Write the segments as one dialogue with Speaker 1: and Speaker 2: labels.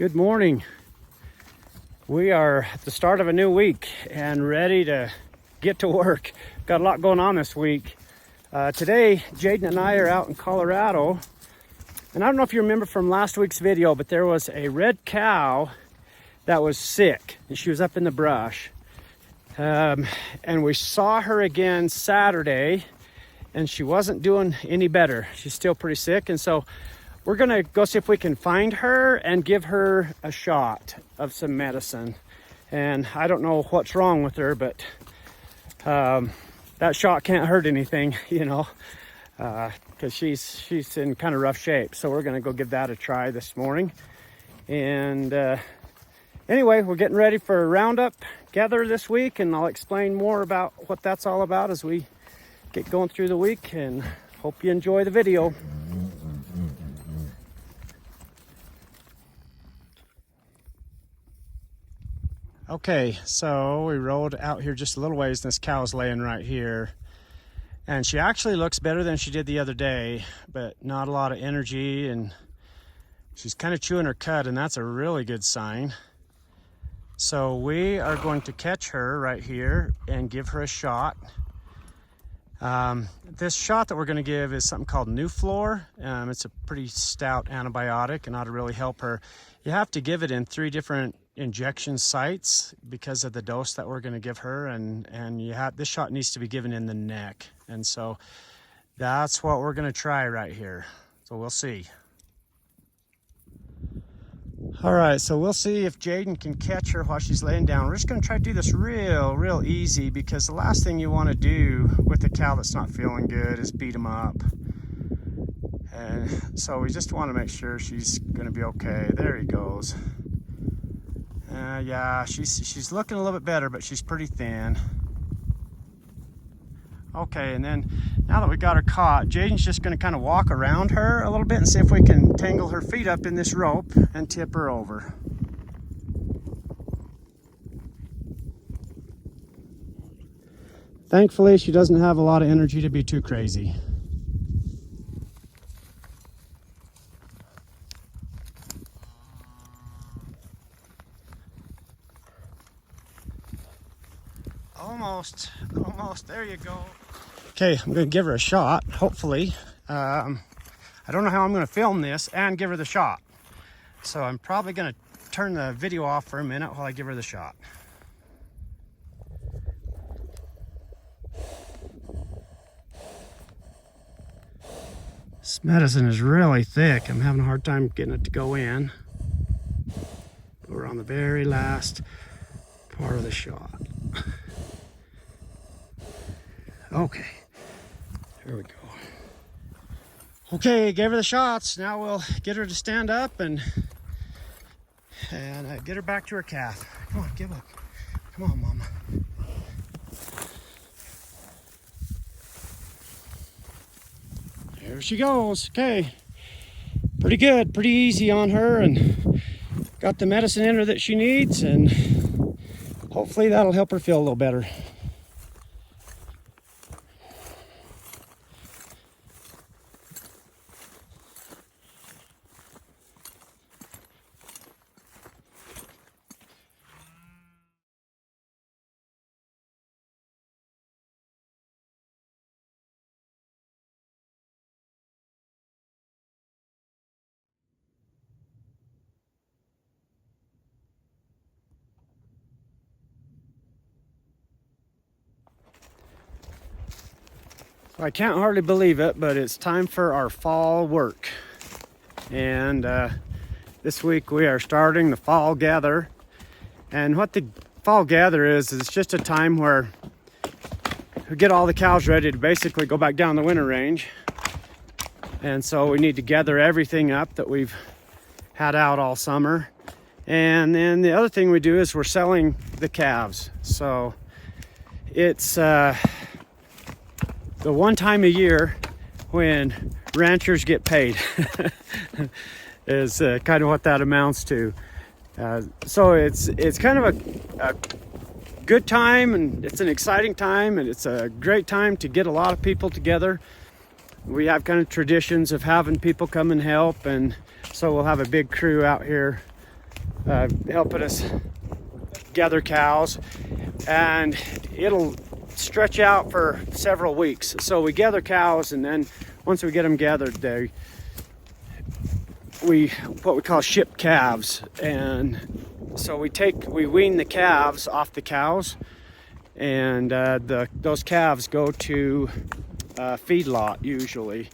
Speaker 1: Good morning. We are at the start of a new week and ready to get to work. Got a lot going on this week. Today, Jaden and I are out in Colorado. And I don't know if you remember from last week's video, but there was a red cow that was sick. And she was up in the brush. And we saw her again Saturday, and she wasn't doing any better. She's still pretty sick. And so we're gonna go see if we can find her and give her a shot of some medicine. And I don't know what's wrong with her, but that shot can't hurt anything, you know, because she's in kind of rough shape. So we're gonna go give that a try this morning. And anyway, we're getting ready for a roundup gather this week, and I'll explain more about what that's all about as we get going through the week, and hope you enjoy the video. Okay, so we rode out here just a little ways, and this cow's laying right here. And she actually looks better than she did the other day, but not a lot of energy, and she's kind of chewing her cud, and that's a really good sign. So we are going to catch her right here and give her a shot. This shot that we're going to give is something called Nuflor. It's a pretty stout antibiotic and ought to really help her. You have to give it in 3 different injection sites because of the dose that we're going to give her, and this shot needs to be given in the neck, and so that's what we're going to try right here. So we'll see. All right, so we'll see if Jaden can catch her while she's laying down. We're just going to try to do this real easy, because the last thing you want to do with a cow that's not feeling good is beat them up. And so we just want to make sure she's going to be okay. There he goes. Yeah, she's looking a little bit better, but she's pretty thin. Okay, and then now that we got her caught, Jaden's just going to kind of walk around her a little bit and see if we can tangle her feet up in this rope and tip her over. Thankfully, she doesn't have a lot of energy to be too crazy. Almost, there you go. Okay, I'm gonna give her a shot, hopefully. I don't know how I'm gonna film this and give her the shot. So I'm probably gonna turn the video off for a minute while I give her the shot. This medicine is really thick. I'm having a hard time getting it to go in. We're on the very last part of the shot. Okay, here we go. Okay, gave her the shots. Now we'll get her to stand up and get her back to her calf. Come on, give up. Come on, Mama. There she goes. Okay, pretty good, pretty easy on her, and got the medicine in her that she needs, and hopefully that'll help her feel a little better. I can't hardly believe it, but it's time for our fall work. And this week we are starting the fall gather. And what the fall gather is it's just a time where we get all the cows ready to basically go back down the winter range. And so we need to gather everything up that we've had out all summer. And then the other thing we do is we're selling the calves. So it's the one time a year when ranchers get paid is kind of what that amounts to. So it's kind of a good time, and it's an exciting time, and it's a great time to get a lot of people together. We have kind of traditions of having people come and help, and so we'll have a big crew out here helping us gather cows, and it'll stretch out for several weeks. So we gather cows, and then once we get them gathered, we what we call ship calves. And so we wean the calves off the cows, and those calves go to feedlot usually.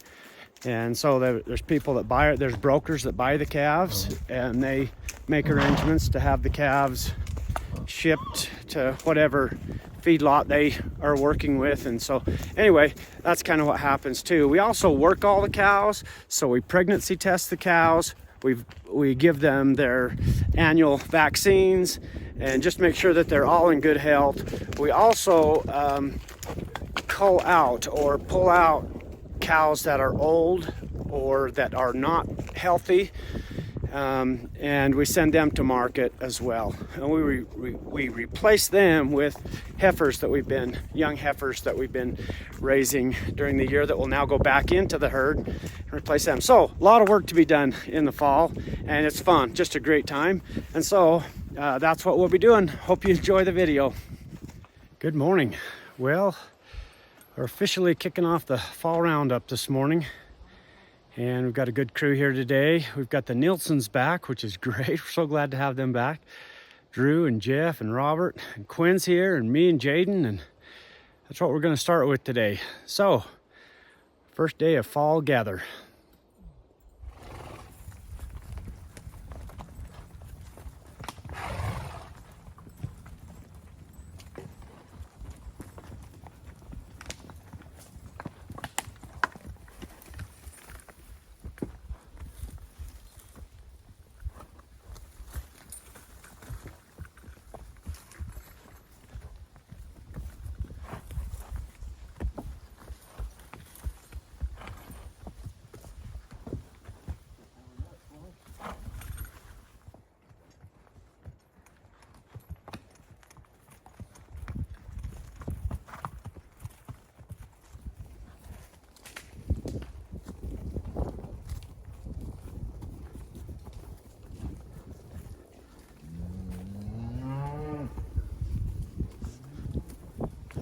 Speaker 1: And so there's people that buy it. There's brokers that buy the calves, and they make arrangements to have the calves shipped to whatever feedlot they are working with. And so anyway, that's kind of what happens too. We also work all the cows, so we pregnancy test the cows. We give them their annual vaccines and just make sure that they're all in good health. We also cull out or pull out cows that are old or that are not healthy, and we send them to market as well. And we replace them with young heifers that we've been raising during the year that will now go back into the herd and replace them. So a lot of work to be done in the fall, and it's fun, just a great time. And so that's what we'll be doing. Hope you enjoy the video. Good morning. Well, we're officially kicking off the fall roundup this morning, and we've got a good crew here today. We've got the Nielsons back, which is great. We're so glad to have them back. Drew and Jeff and Robert and Quinn's here, and me and Jaden, and that's what we're going to start with today. So, first day of fall gather.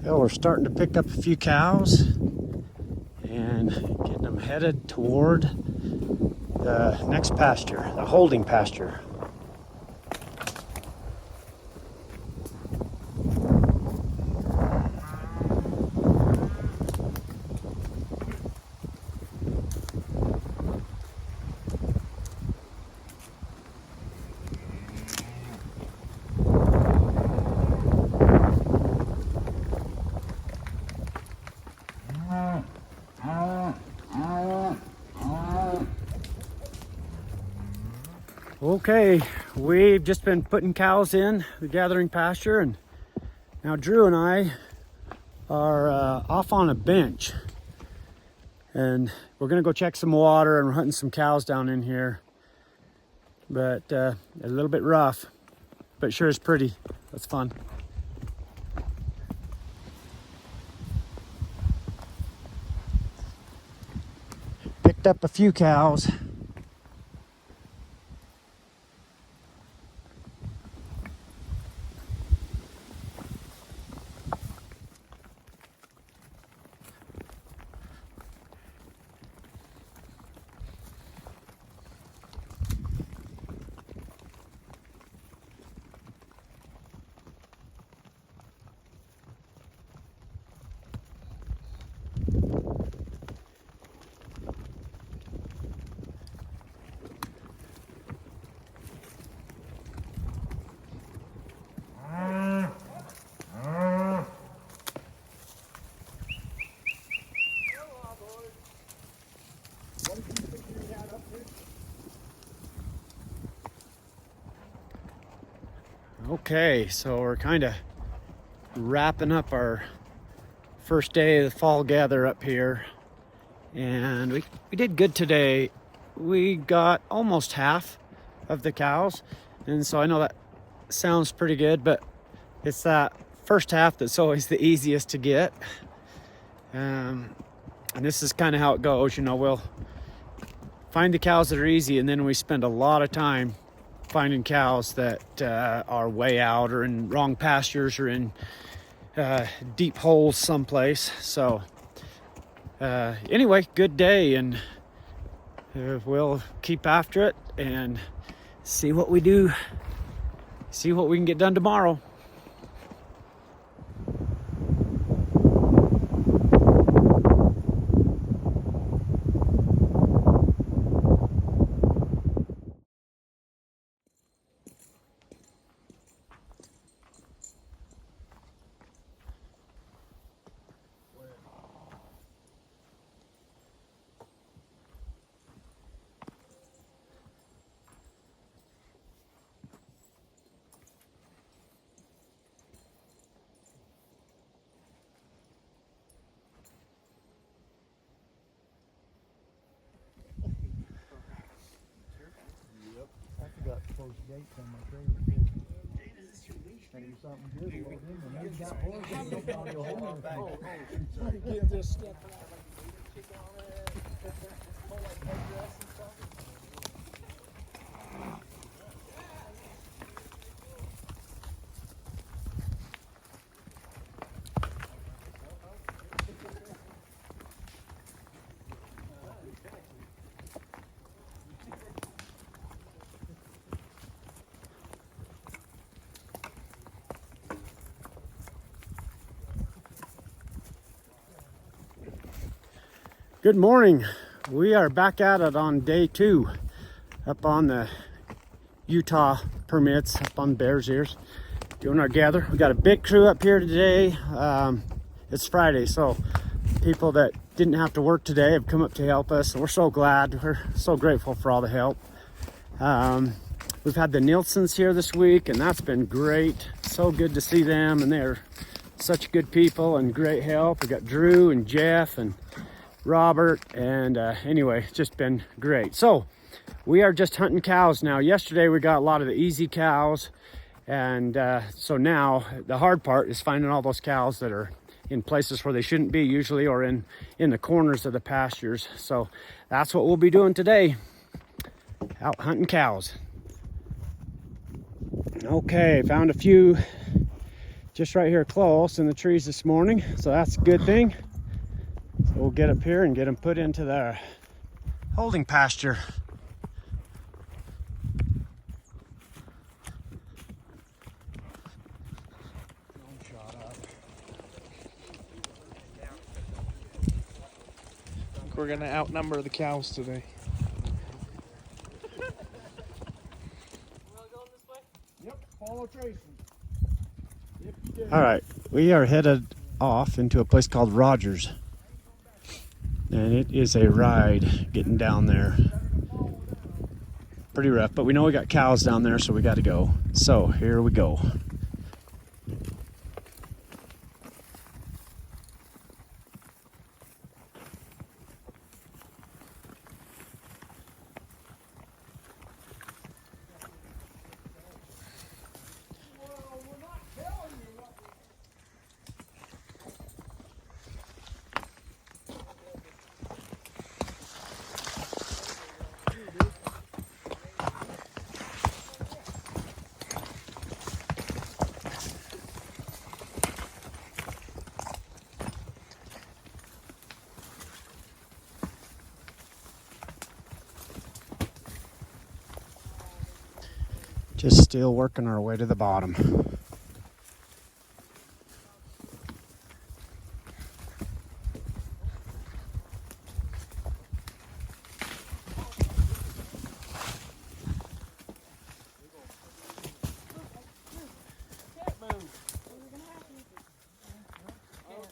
Speaker 1: Well, we're starting to pick up a few cows and getting them headed toward the next pasture, the holding pasture. Okay, we've just been putting cows in the gathering pasture, and now Drew and I are off on a bench, and we're gonna go check some water, and we're hunting some cows down in here, but a little bit rough, but sure is pretty. That's fun. Picked up a few cows. Okay, so we're kind of wrapping up our first day of the fall gather up here, and we did good today. We got almost half of the cows, and so I know that sounds pretty good, but it's that first half that's always the easiest to get. And this is kind of how it goes, you know. We'll find the cows that are easy, and then we spend a lot of time finding cows that are way out or in wrong pastures or in deep holes someplace. So anyway, good day, and we'll keep after it and see what we do, see what we can get done tomorrow.
Speaker 2: Close gates on my trailer. Maybe something good walked in and made that horse. Get this stuff
Speaker 1: Good morning. We are back at it on day 2 up on the Utah permits up on Bears Ears doing our gather. We got a big crew up here today. It's Friday, so people that didn't have to work today have come up to help us. We're so glad. We're so grateful for all the help. We've had the Nielsons here this week, and that's been great. So good to see them, and they're such good people and great help. We got Drew and Jeff and Robert, and anyway, it's just been great. So we are just hunting cows now. Yesterday we got a lot of the easy cows, and so now the hard part is finding all those cows that are in places where they shouldn't be usually, or in the corners of the pastures. So that's what we'll be doing today, out hunting cows. Okay, found a few just right here close in the trees this morning, so that's a good thing. So we'll get up here and get them put into their holding pasture.
Speaker 2: I think we're gonna outnumber the cows today. Yep, follow Tracy.
Speaker 1: All right, we are headed off into a place called Rogers, and it is a ride getting down there. Pretty rough, but we know we got cows down there, so we got to go. So here we go. Just still working our way to the bottom.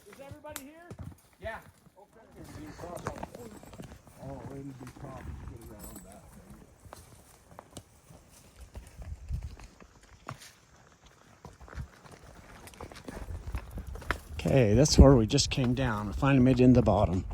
Speaker 2: Is everybody here?
Speaker 1: Yeah.
Speaker 2: Oh, it'll be tough to get around that thing.
Speaker 1: Okay, that's where we just came down. We finally made it in the bottom.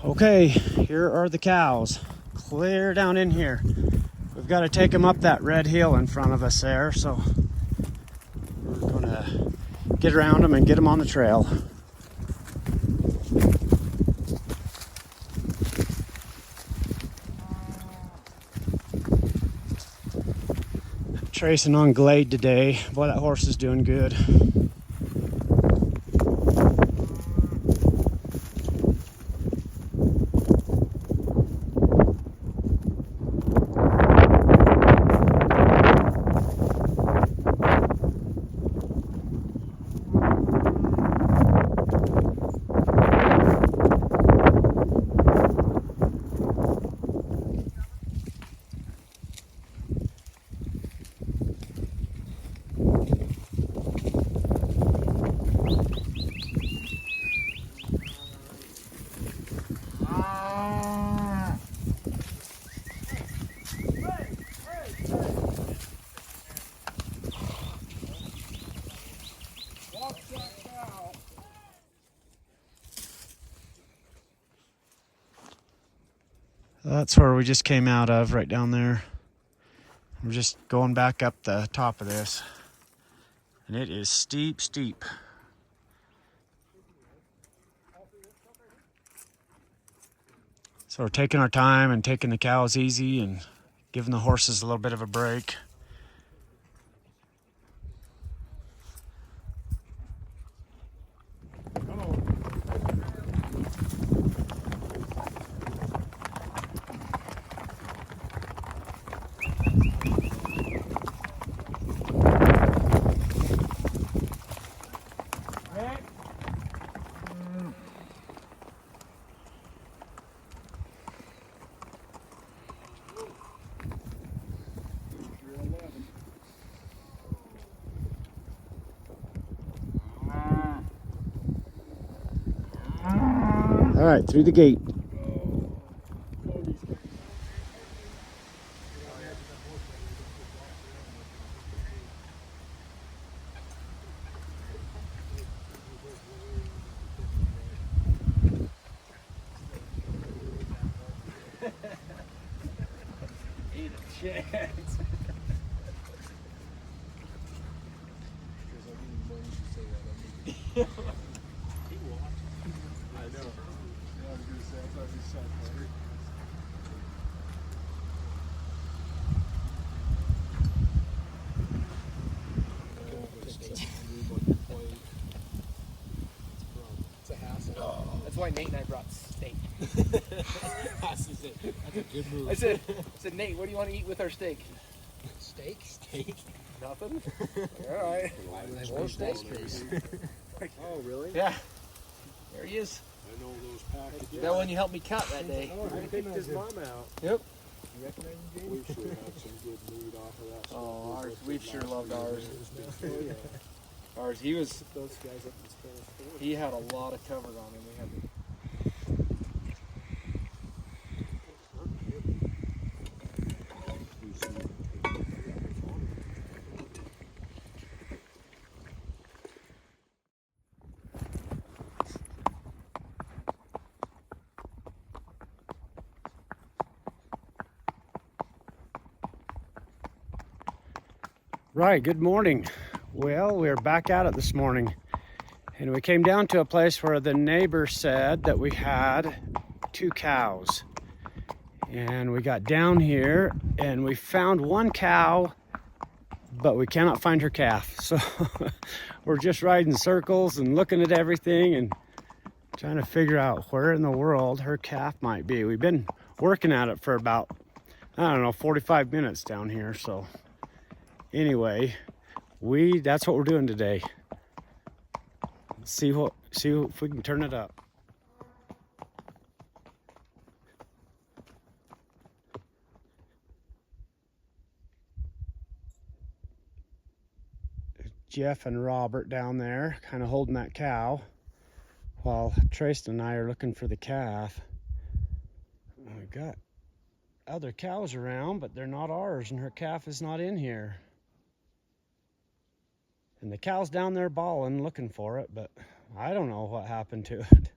Speaker 1: Okay, here are the cows, clear down in here. We've got to take them up that red hill in front of us there, so we're gonna get around them and get them on the trail. Tracing on Glade today. Boy, that horse is doing good. That's where we just came out of, right down there. We're just going back up the top of this. And it is steep, steep. So we're taking our time and taking the cows easy and giving the horses a little bit of a break. All right, through the gate.
Speaker 2: Eat a chance. I know. Yeah, I was gonna say, I thought you said that. It's a hassle. Oh. That's why Nate and I brought steak. That's a good move. I said, Nate, what do you want to eat with our steak? Steak? Steak? Nothing? Alright. More steak. Oh, really? Yeah. There he is. I know those packages. That one you helped me cut that day. I picked his mom out. Yep. You recognize him, James? We sure had some good meat off of that. Oh, ours. We've sure loved ours. Oh, yeah. Ours, he was. Those guys up in Spanish. He had a lot of cover on him. We had.
Speaker 1: Right, good morning. Well, we're back at it this morning. And we came down to a place where the neighbor said that we had 2 cows. And we got down here and we found 1 cow, but we cannot find her calf. So we're just riding circles and looking at everything and trying to figure out where in the world her calf might be. We've been working at it for about, I don't know, 45 minutes down here. So anyway, that's what we're doing today. See if we can turn it up. Jeff and Robert down there kind of holding that cow while Trace and I are looking for the calf. We've got other cows around, but they're not ours, and her calf is not in here. And the cow's down there bawling, looking for it, but I don't know what happened to it.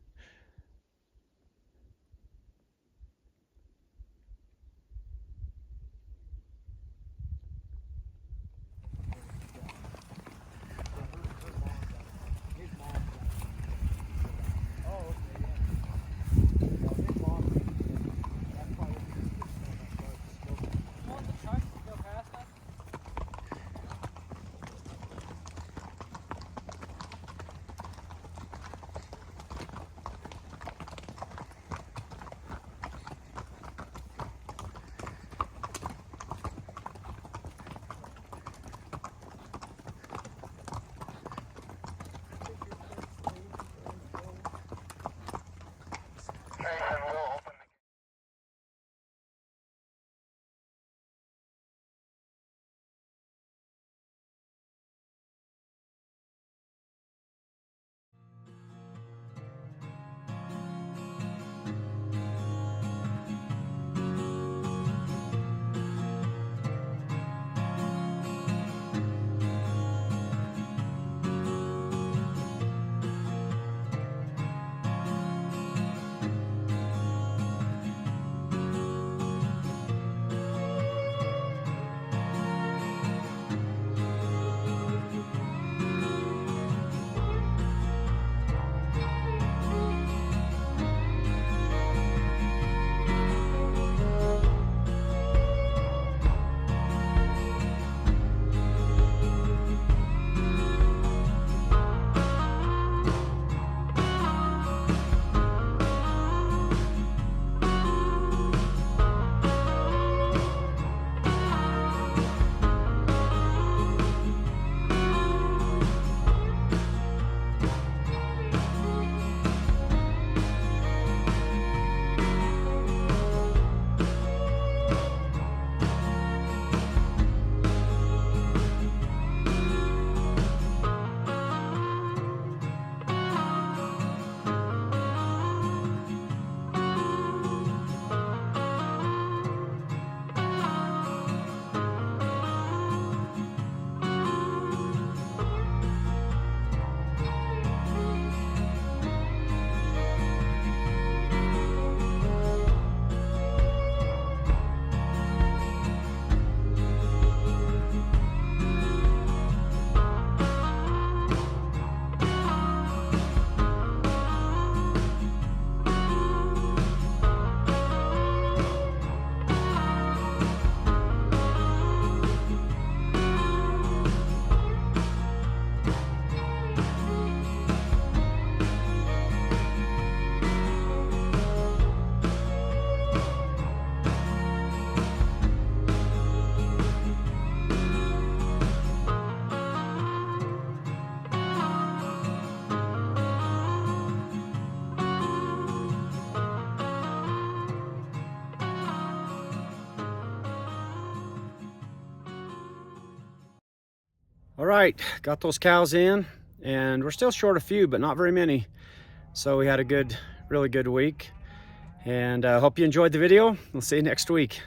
Speaker 1: All right, got those cows in, and we're still short a few, but not very many. So we had a really good week, and I hope you enjoyed the video. We'll see you next week.